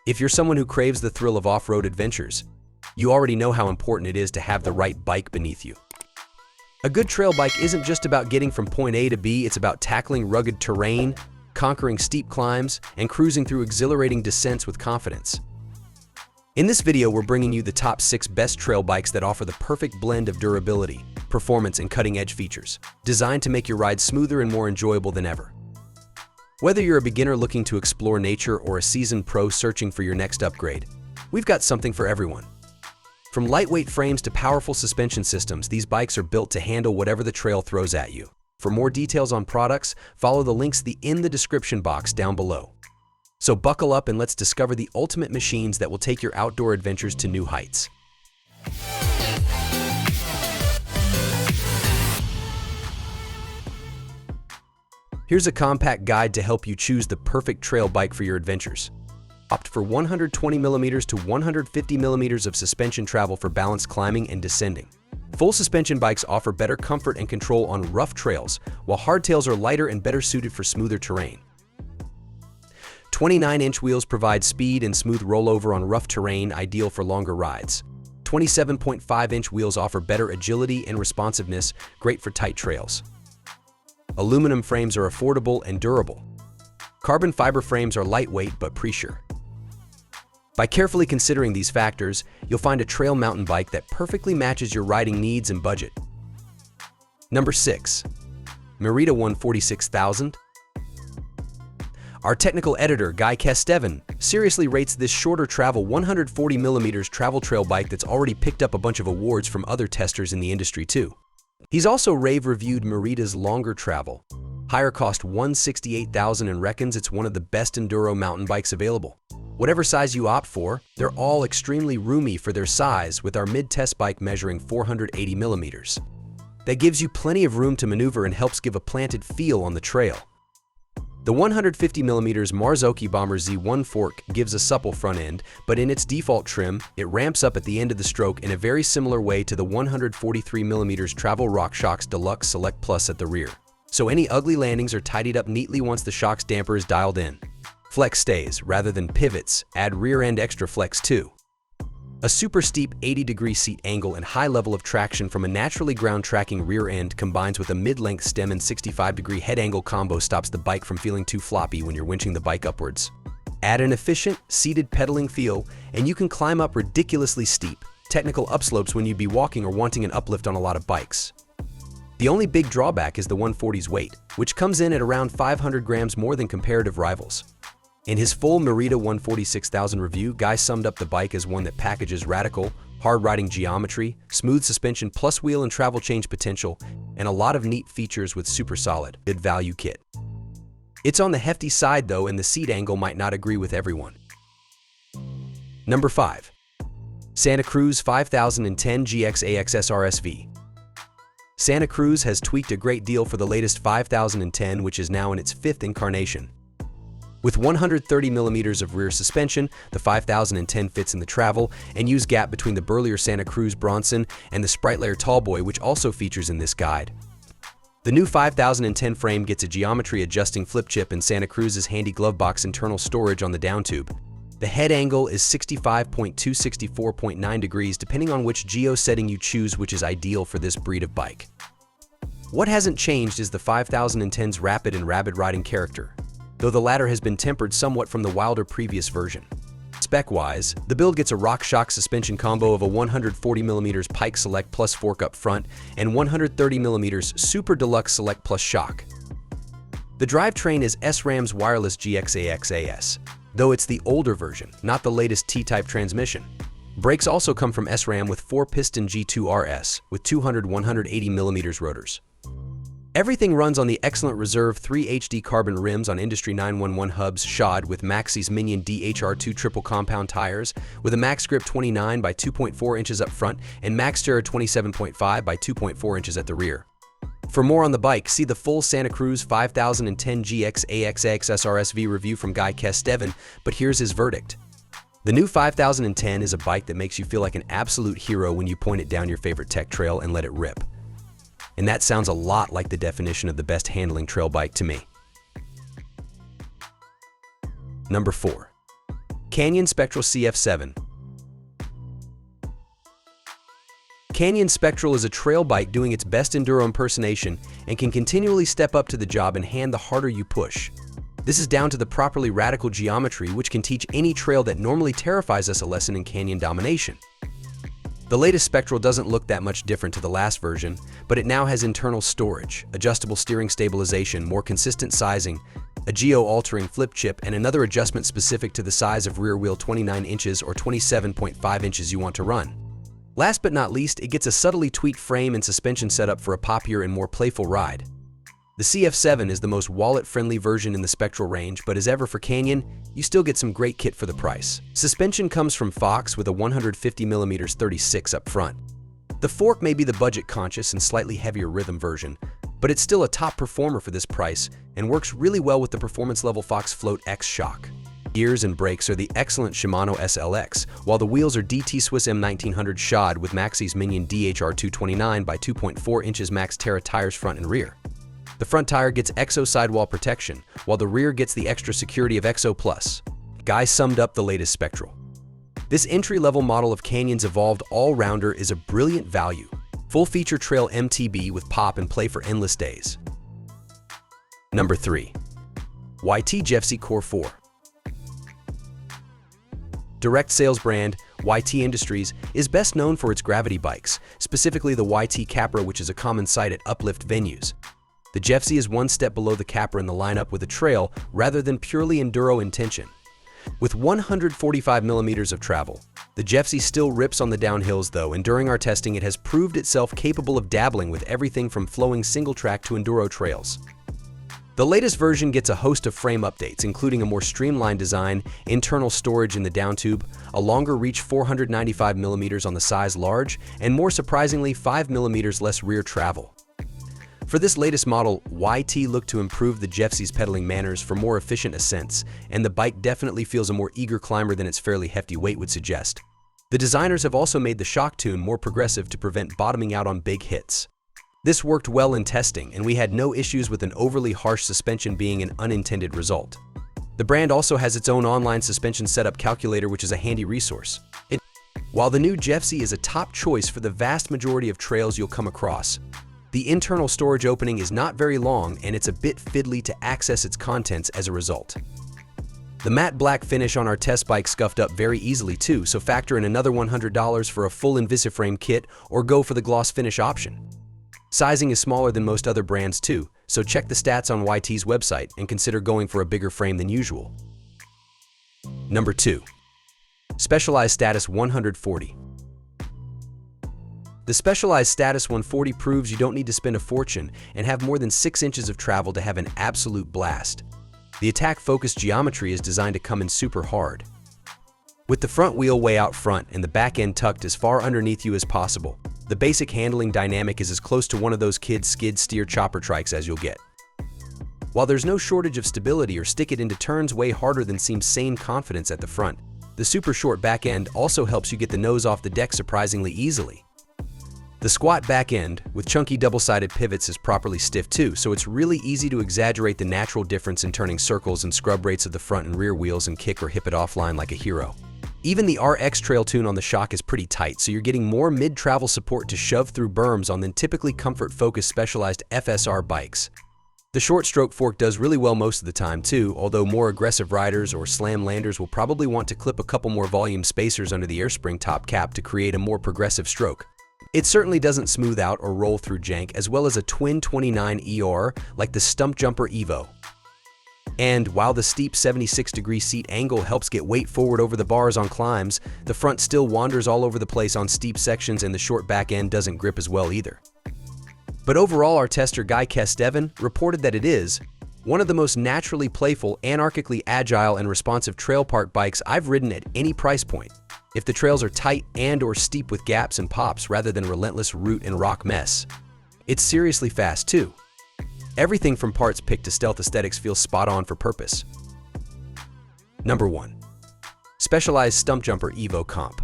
If you're someone who craves the thrill of off-road adventures, you already know how important it is to have the right bike beneath you. A good trail bike isn't just about getting from point A to B, it's about tackling rugged terrain, conquering steep climbs, and cruising through exhilarating descents with confidence. In this video, we're bringing you the top 6 best trail bikes that offer the perfect blend of durability, performance, and cutting-edge features, designed to make your ride smoother and more enjoyable than ever. Whether you're a beginner looking to explore nature or a seasoned pro searching for your next upgrade, we've got something for everyone. From lightweight frames to powerful suspension systems, these bikes are built to handle whatever the trail throws at you. For more details on products, follow the links in the description box down below. So buckle up and let's discover the ultimate machines that will take your outdoor adventures to new heights. Here's a compact guide to help you choose the perfect trail bike for your adventures. Opt for 120mm to 150mm of suspension travel for balanced climbing and descending. Full suspension bikes offer better comfort and control on rough trails, while hardtails are lighter and better suited for smoother terrain. 29-inch wheels provide speed and smooth rollover on rough terrain, ideal for longer rides. 27.5-inch wheels offer better agility and responsiveness, great for tight trails. Aluminum frames are affordable and durable. Carbon fiber frames are lightweight but pre-sure. By carefully considering these factors, you'll find a trail mountain bike that perfectly matches your riding needs and budget. Number 6. Merida One-Forty 6000. Our technical editor, Guy Kesteven, seriously rates this shorter travel 140mm travel trail bike that's already picked up a bunch of awards from other testers in the industry too. He's also rave-reviewed Merida's longer travel, higher cost 168,000 and reckons it's one of the best enduro mountain bikes available. Whatever size you opt for, they're all extremely roomy for their size, with our mid-test bike measuring 480mm. That gives you plenty of room to maneuver and helps give a planted feel on the trail. The 150mm Marzocchi Bomber Z1 fork gives a supple front end, but in its default trim, it ramps up at the end of the stroke in a very similar way to the 143mm Travel RockShox Deluxe Select Plus at the rear. So any ugly landings are tidied up neatly once the shock's damper is dialed in. Flex stays rather than pivots, add rear end extra flex too. A super steep 80-degree seat angle and high level of traction from a naturally ground tracking rear end combines with a mid-length stem and 65-degree head angle combo stops the bike from feeling too floppy when you're winching the bike upwards. Add an efficient, seated pedaling feel, and you can climb up ridiculously steep, technical upslopes when you'd be walking or wanting an uplift on a lot of bikes. The only big drawback is the 140's weight, which comes in at around 500 grams more than comparative rivals. In his full Merida One-Forty 6000 review, Guy summed up the bike as one that packages radical, hard-riding geometry, smooth suspension plus wheel and travel change potential, and a lot of neat features with super solid, good value kit. It's on the hefty side though, and the seat angle might not agree with everyone. Number 5. Santa Cruz 5010 GX AXS RSV. Santa Cruz has tweaked a great deal for the latest 5010, which is now in its 5th incarnation. With 130mm of rear suspension, the 5010 fits in the travel and use gap between the burlier Santa Cruz Bronson and the Sprite Layer Tallboy, which also features in this guide. The new 5010 frame gets a geometry adjusting flip chip and Santa Cruz's handy glove box internal storage on the down tube. The head angle is 65.2 to 64.9 degrees depending on which geo setting you choose, which is ideal for this breed of bike. What hasn't changed is the 5010's rapid and rabid riding character, though the latter has been tempered somewhat from the wilder previous version. Spec-wise, the build gets a RockShox suspension combo of a 140mm Pike Select Plus fork up front and 130mm Super Deluxe Select Plus shock. The drivetrain is SRAM's wireless GX AXS, though it's the older version, not the latest T-type transmission. Brakes also come from SRAM with 4-piston G2 RS with 180mm rotors. Everything runs on the excellent Reserve 3 HD carbon rims on Industry 911 hubs shod with Maxi's Minion DHR2 triple compound tires with a max grip 29 by 2.4 inches up front and max terror 27.5 by 2.4 inches at the rear. For more on the bike, see the full Santa Cruz 5010 GX AXS RSV review from Guy Kesteven, but here's his verdict. The new 5010 is a bike that makes you feel like an absolute hero when you point it down your favorite tech trail and let it rip. And that sounds a lot like the definition of the best handling trail bike to me. Number 4. Canyon Spectral CF7. Canyon Spectral is a trail bike doing its best enduro impersonation and can continually step up to the job and hand the harder you push. This is down to the properly radical geometry, which can teach any trail that normally terrifies us a lesson in canyon domination. The latest Spectral doesn't look that much different to the last version, but it now has internal storage, adjustable steering stabilization, more consistent sizing, a geo-altering flip chip, and another adjustment specific to the size of rear wheel 29 inches or 27.5 inches you want to run. Last but not least, it gets a subtly tweaked frame and suspension setup for a poppier and more playful ride. The CF7 is the most wallet-friendly version in the Spectral range, but as ever for Canyon, you still get some great kit for the price. Suspension comes from Fox with a 150mm 36 up front. The fork may be the budget-conscious and slightly heavier rhythm version, but it's still a top performer for this price and works really well with the performance-level Fox Float X shock. Gears and brakes are the excellent Shimano SLX, while the wheels are DT Swiss M1900 shod with Maxi's Minion DHR 229 by 2.4 inches Max Terra tires front and rear. The front tire gets EXO sidewall protection, while the rear gets the extra security of EXO Plus. Guy summed up the latest Spectral. This entry-level model of Canyon's evolved all-rounder is a brilliant value. Full-feature trail MTB with pop and play for endless days. Number 3. YT Jeffsy Core 4. Direct sales brand, YT Industries, is best known for its gravity bikes, specifically the YT Capra, which is a common sight at uplift venues. The Jeffsy is one step below the Capra in the lineup with a trail rather than purely enduro intention. With 145mm of travel, the Jeffsy still rips on the downhills though, and during our testing it has proved itself capable of dabbling with everything from flowing single track to enduro trails. The latest version gets a host of frame updates, including a more streamlined design, internal storage in the downtube, a longer reach 495mm on the size large, and more surprisingly 5mm less rear travel. For this latest model, YT looked to improve the Jeffsy's pedaling manners for more efficient ascents, and the bike definitely feels a more eager climber than its fairly hefty weight would suggest. The designers have also made the shock tune more progressive to prevent bottoming out on big hits. This worked well in testing, and we had no issues with an overly harsh suspension being an unintended result. The brand also has its own online suspension setup calculator, which is a handy resource. While the new Jeffsy is a top choice for the vast majority of trails you'll come across, the internal storage opening is not very long and it's a bit fiddly to access its contents as a result. The matte black finish on our test bike scuffed up very easily too, so factor in another $100 for a full Invisiframe kit or go for the gloss finish option. Sizing is smaller than most other brands too, so check the stats on YT's website and consider going for a bigger frame than usual. Number 2. Specialized Status 140. The Specialized Status 140 proves you don't need to spend a fortune and have more than 6 inches of travel to have an absolute blast. The attack-focused geometry is designed to come in super hard. With the front wheel way out front and the back end tucked as far underneath you as possible, the basic handling dynamic is as close to one of those kids' skid steer chopper trikes as you'll get. While there's no shortage of stability or stick it into turns way harder than seems sane confidence at the front, the super short back end also helps you get the nose off the deck surprisingly easily. The squat back end, with chunky double-sided pivots, is properly stiff too, so it's really easy to exaggerate the natural difference in turning circles and scrub rates of the front and rear wheels and kick or hip it offline like a hero. Even the RX trail tune on the shock is pretty tight, so you're getting more mid-travel support to shove through berms on than typically comfort-focused Specialized FSR bikes. The short stroke fork does really well most of the time too, although more aggressive riders or slam landers will probably want to clip a couple more volume spacers under the airspring top cap to create a more progressive stroke. It certainly doesn't smooth out or roll through jank, as well as a twin 29 ER like the Stumpjumper Evo. And while the steep 76-degree seat angle helps get weight forward over the bars on climbs, the front still wanders all over the place on steep sections and the short back end doesn't grip as well either. But overall, our tester Guy Kesteven reported that it is one of the most naturally playful, anarchically agile, and responsive trail park bikes I've ridden at any price point. If the trails are tight and or steep with gaps and pops rather than relentless root and rock mess. It's seriously fast too. Everything from parts picked to stealth aesthetics feels spot on for purpose. Number 1. Specialized Stumpjumper Evo Comp.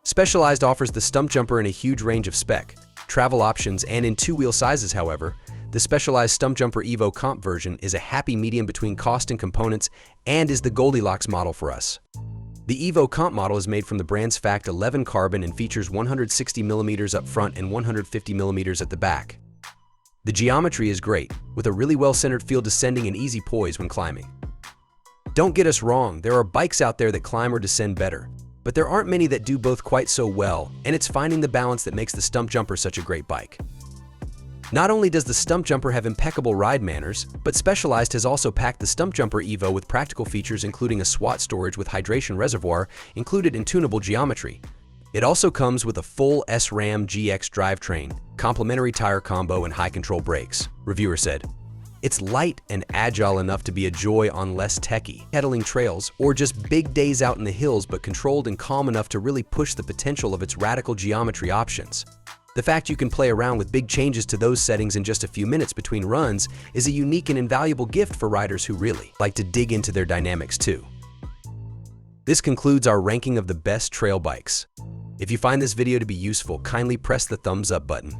Specialized offers the Stumpjumper in a huge range of spec, travel options, and in two-wheel sizes. However, the The specialized Stumpjumper Evo Comp version is a happy medium between cost and components and is the Goldilocks model for us. The Evo Comp model is made from the brand's Fact 11 carbon and features 160mm up front and 150mm at the back. The geometry is great, with a really well-centered feel descending and easy poise when climbing. Don't get us wrong, there are bikes out there that climb or descend better, but there aren't many that do both quite so well, and it's finding the balance that makes the Stumpjumper such a great bike. Not only does the Stumpjumper have impeccable ride manners, but Specialized has also packed the Stumpjumper Evo with practical features including a SWAT storage with hydration reservoir included in tunable geometry. It also comes with a full SRAM GX drivetrain, complementary tire combo, and high-control brakes, reviewer said. It's light and agile enough to be a joy on less techy, pedaling trails, or just big days out in the hills, but controlled and calm enough to really push the potential of its radical geometry options. The fact you can play around with big changes to those settings in just a few minutes between runs is a unique and invaluable gift for riders who really like to dig into their dynamics too. This concludes our ranking of the best trail bikes. If you find this video to be useful, kindly press the thumbs up button.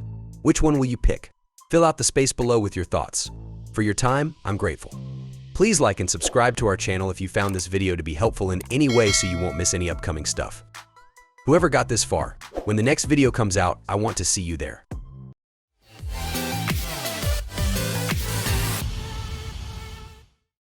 Which one will you pick? Fill out the space below with your thoughts. For your time, I'm grateful. Please like and subscribe to our channel if you found this video to be helpful in any way so you won't miss any upcoming stuff. Whoever got this far, when the next video comes out, I want to see you there.